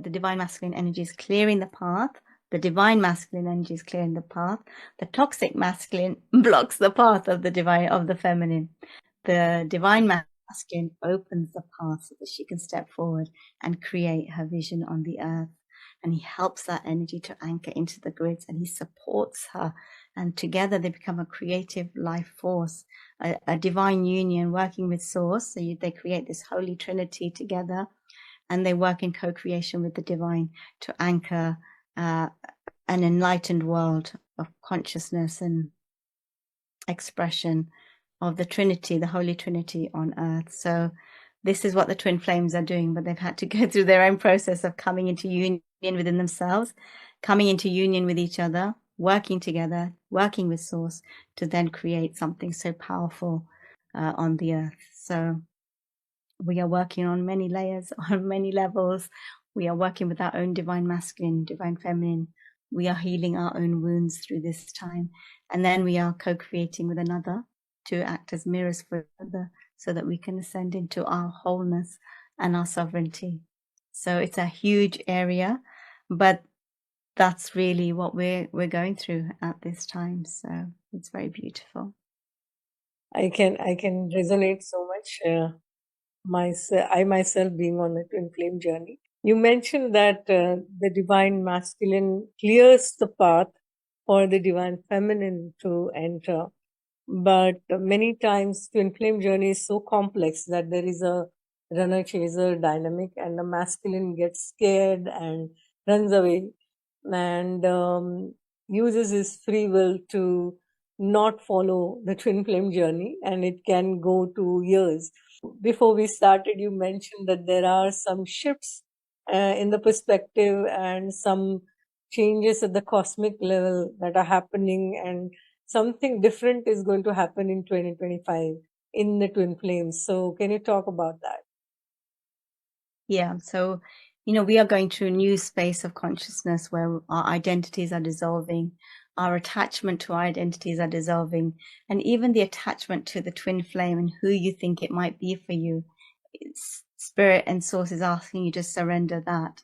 the divine masculine energy is clearing the path. The divine masculine energy is clearing the path. The toxic masculine blocks the path of the divine, of the feminine. The divine masculine opens the path so that she can step forward and create her vision on the earth. And he helps that energy to anchor into the grids, and he supports her. And together they become a creative life force, a divine union working with source. So they create this holy trinity together, and they work in co-creation with the divine to anchor an enlightened world of consciousness and expression of the Trinity, the Holy Trinity on earth. So this is what the twin flames are doing, but they've had to go through their own process of coming into union within themselves, coming into union with each other, working together, working with source to then create something so powerful on the earth. So we are working on many layers, on many levels. We are working with our own divine masculine, divine feminine. We are healing our own wounds through this time. And then we are co-creating with another to act as mirrors for other, so that we can ascend into our wholeness and our sovereignty. So it's a huge area, but that's really what we're going through at this time. So it's very beautiful. I can resonate so much. I myself being on a twin flame journey. You mentioned that the divine masculine clears the path for the divine feminine to enter. But many times twin flame journey is so complex that there is a runner chaser dynamic, and the masculine gets scared and runs away and uses his free will to not follow the twin flame journey, and it can go to years. Before we started, you mentioned that there are some shifts in the perspective and some changes at the cosmic level that are happening, and something different is going to happen in 2025 in the twin flames. So can you talk about that? Yeah. So, we are going through a new space of consciousness where our identities are dissolving, our attachment to our identities are dissolving, and even the attachment to the twin flame and who you think it might be for you. Spirit and source is asking you to surrender that,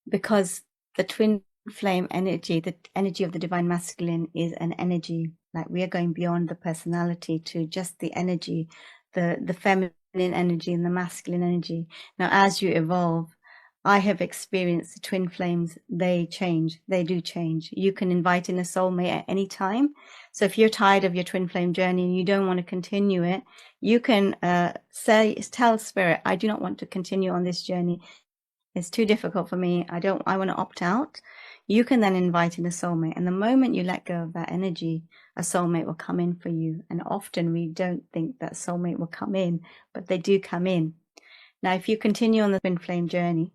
because the twin flame energy, the energy of the divine masculine, is an energy. Like, we are going beyond the personality to just the energy, the feminine energy and the masculine energy. Now, as you evolve, I have experienced the twin flames. They change. They do change. You can invite in a soulmate at any time. So if you're tired of your twin flame journey and you don't want to continue it, you can tell Spirit, I do not want to continue on this journey. It's too difficult for me. I want to opt out. You can then invite in a soulmate. And the moment you let go of that energy, a soulmate will come in for you. And often we don't think that soulmate will come in, but they do come in. Now, if you continue on the twin flame journey,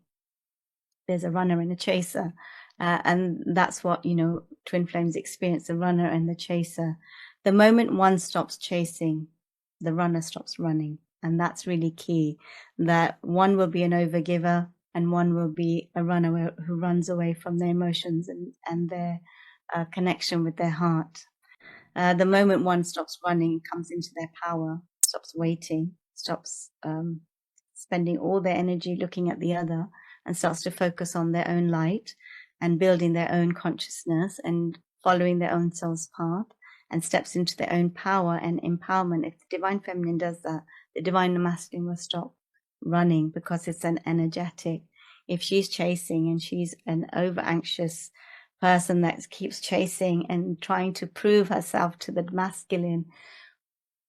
there's a runner and a chaser. And that's what, twin flames experience, the runner and the chaser. The moment one stops chasing, the runner stops running. And that's really key, that one will be an overgiver and one will be a runner who runs away from their emotions and their connection with their heart. The moment one stops running, comes into their power, stops waiting, stops spending all their energy looking at the other, and starts to focus on their own light and building their own consciousness and following their own soul's path, and steps into their own power and empowerment. If the divine feminine does that, the divine masculine will stop running, because it's an energetic. If she's chasing and she's an over anxious person that keeps chasing and trying to prove herself to the masculine,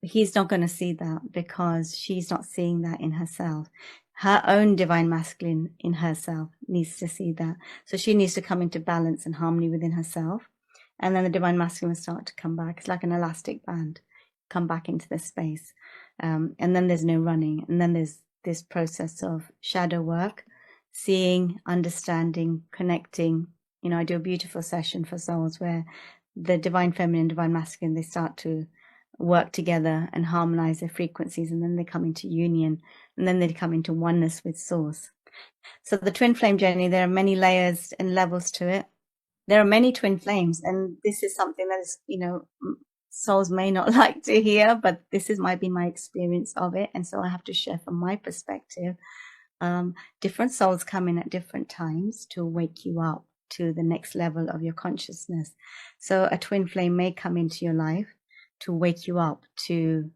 he's not going to see that, because she's not seeing that in herself. Her own divine masculine in herself needs to see that. So she needs to come into balance and harmony within herself. And then the divine masculine will start to come back. It's like an elastic band, come back into this space. And then there's no running. And then there's this process of shadow work, seeing, understanding, connecting. I do a beautiful session for souls where the divine feminine, divine masculine, they start to work together and harmonize their frequencies, and then they come into union, and then they come into oneness with source. So the twin flame journey, there are many layers and levels to it. There are many twin flames, and this is something that is, souls may not like to hear, but this might be my experience of it, and so I have to share from my perspective. Different souls come in at different times to wake you up to the next level of your consciousness. So a twin flame may come into your life to wake you up, to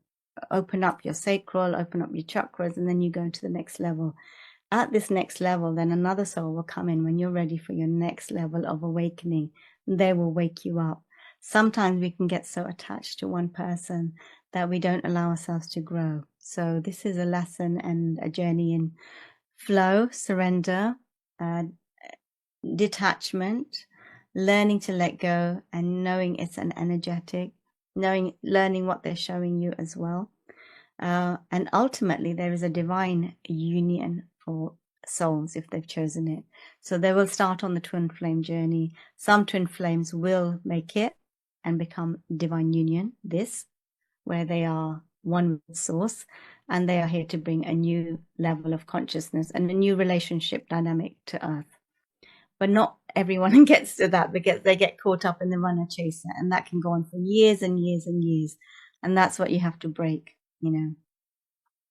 open up your sacral, open up your chakras, and then you go to the next level. At this next level, then another soul will come in when you're ready for your next level of awakening. They will wake you up. Sometimes we can get so attached to one person that we don't allow ourselves to grow. So this is a lesson and a journey in flow, surrender, uh, detachment, learning to let go, and knowing it's an energetic, learning what they're showing you as well. And ultimately, there is a divine union for souls if they've chosen it. So they will start on the twin flame journey. Some twin flames will make it and become divine union, where they are one with source, and they are here to bring a new level of consciousness and a new relationship dynamic to earth. But not everyone gets to that because they get caught up in the runner chaser, and that can go on for years and years and years. And that's what you have to break, you know.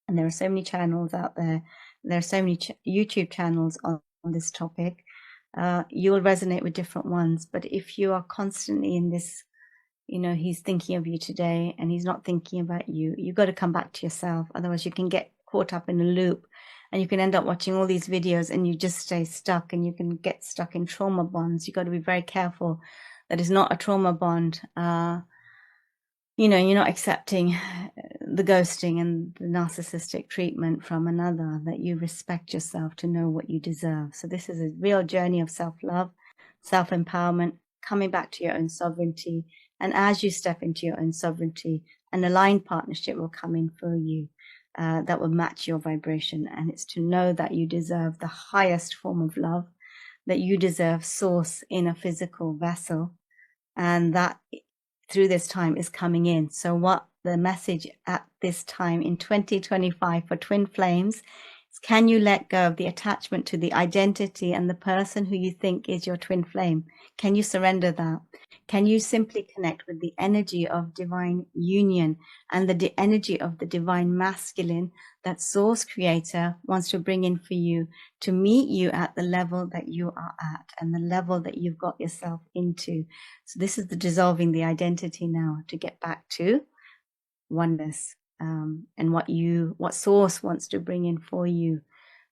And there are so many channels out there. There are so many YouTube channels on this topic. You will resonate with different ones. But if you are constantly in this, you know, he's thinking of you today and he's not thinking about you, you've got to come back to yourself. Otherwise, you can get caught up in a loop and you can end up watching all these videos and you just stay stuck and you can get stuck in trauma bonds. You've got to be very careful that it's not a trauma bond. You know, you're not accepting the ghosting and the narcissistic treatment from another, that you respect yourself to know what you deserve. So this is a real journey of self-love, self-empowerment, coming back to your own sovereignty. And as you step into your own sovereignty, an aligned partnership will come in for you that will match your vibration. And it's to know that you deserve the highest form of love, that you deserve source in a physical vessel, and that through this time is coming in. So what the message at this time in 2025 for twin flames is, can you let go of the attachment to the identity and the person who you think is your twin flame? Can you surrender that? Can you simply connect with the energy of divine union and the energy of the divine masculine that source creator wants to bring in for you to meet you at the level that you are at and the level that you've got yourself into? So this is the dissolving the identity now to get back to oneness, and what source wants to bring in for you,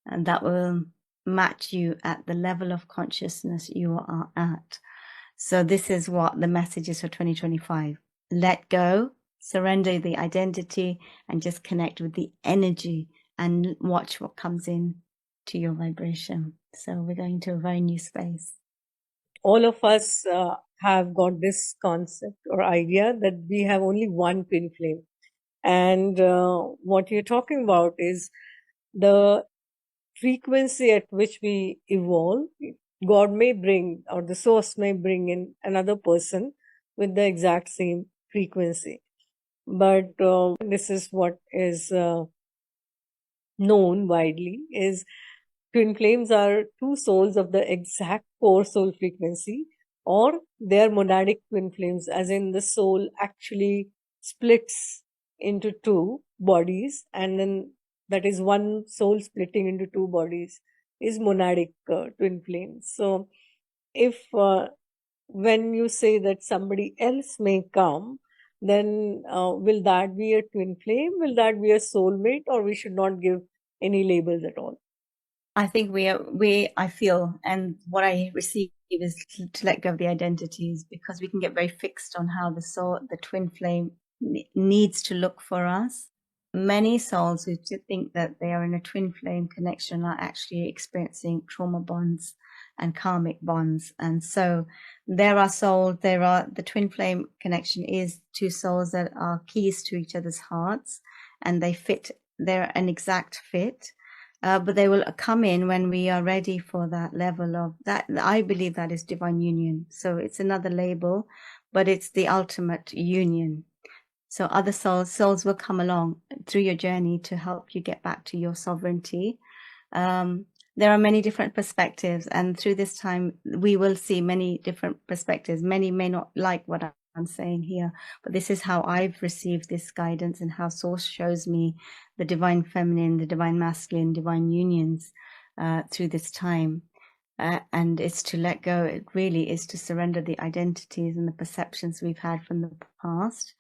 and that will match you at the level of consciousness you are at. So this is what the message is for 2025. Let go, surrender the identity, and just connect with the energy and watch what comes in to your vibration. So we're going to a very new space. All of us have got this concept or idea that we have only one twin flame. And what you're talking about is the frequency at which we evolve. God may bring, or the source may bring in another person with the exact same frequency. But this is what is known widely, is twin flames are two souls of the exact core soul frequency, or they are monadic twin flames, as in the soul actually splits into two bodies, and then that is one soul splitting into two bodies is monadic twin flames. So if when you say that somebody else may come, then will that be a twin flame? Will that be a soulmate? Or we should not give any labels at all? I think I feel, and what I receive is to let go of the identities, because we can get very fixed on how the twin flame needs to look for us. Many souls who think that they are in a twin flame connection are actually experiencing trauma bonds and karmic bonds. And so the twin flame connection is two souls that are keys to each other's hearts, and they're an exact fit. But they will come in when we are ready for that level of that. I believe that is divine union. So it's another label, but it's the ultimate union. So other souls will come along through your journey to help you get back to your sovereignty. There are many different perspectives, and through this time, we will see many different perspectives. Many may not like what I'm saying here, but this is how I've received this guidance and how Source shows me the divine feminine, the divine masculine, divine unions through this time. And it's to let go. It really is to surrender the identities and the perceptions we've had from the past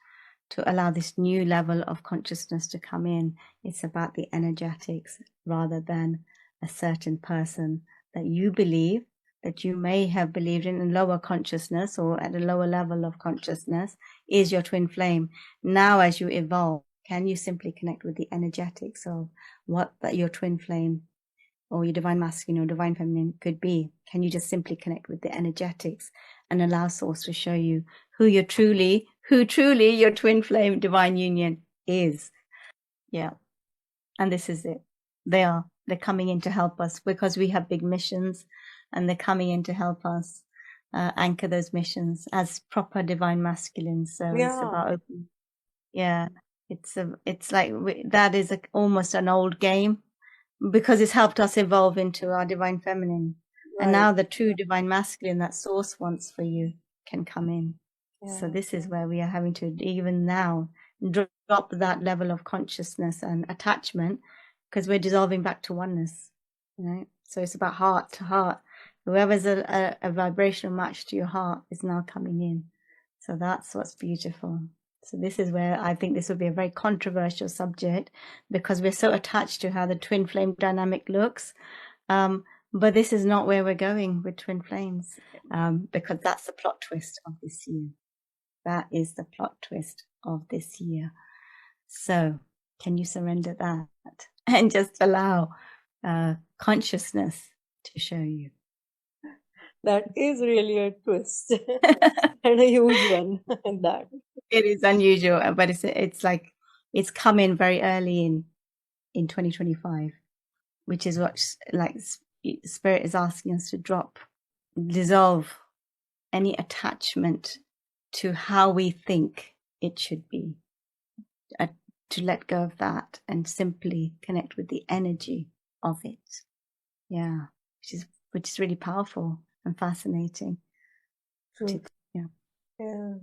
to allow this new level of consciousness to come in. It's about the energetics rather than a certain person that you believe, that you may have believed in lower consciousness or at a lower level of consciousness is your twin flame. Now, as you evolve, can you simply connect with the energetics of what that your twin flame or your divine masculine or divine feminine could be? Can you just simply connect with the energetics and allow Source to show you who truly your twin flame divine union is? Yeah. And this is it. They're coming in to help us because we have big missions, and they're coming in to help us anchor those missions as proper divine masculines. So it's about open. Yeah. It's like that is almost an old game, because it's helped us evolve into our divine feminine. And now the true divine masculine that Source wants for you can come in. So this is where we are having to even now drop that level of consciousness and attachment, because we're dissolving back to oneness. Right? So it's about heart to heart. Whoever's a vibrational match to your heart is now coming in. So that's what's beautiful. So this is where I think this will be a very controversial subject, because we're so attached to how the twin flame dynamic looks. But this is not where we're going with twin flames, because that's the plot twist of this year. That is the plot twist of this year. So can you surrender that and just allow consciousness to show you? That is really a twist and a huge one. That it is unusual, but it's like it's come in very early in 2025, which is what like Spirit is asking us to dissolve any attachment to how we think it should be, to let go of that and simply connect with the energy of it. Yeah, which is really powerful and fascinating. true. Yeah. Yeah.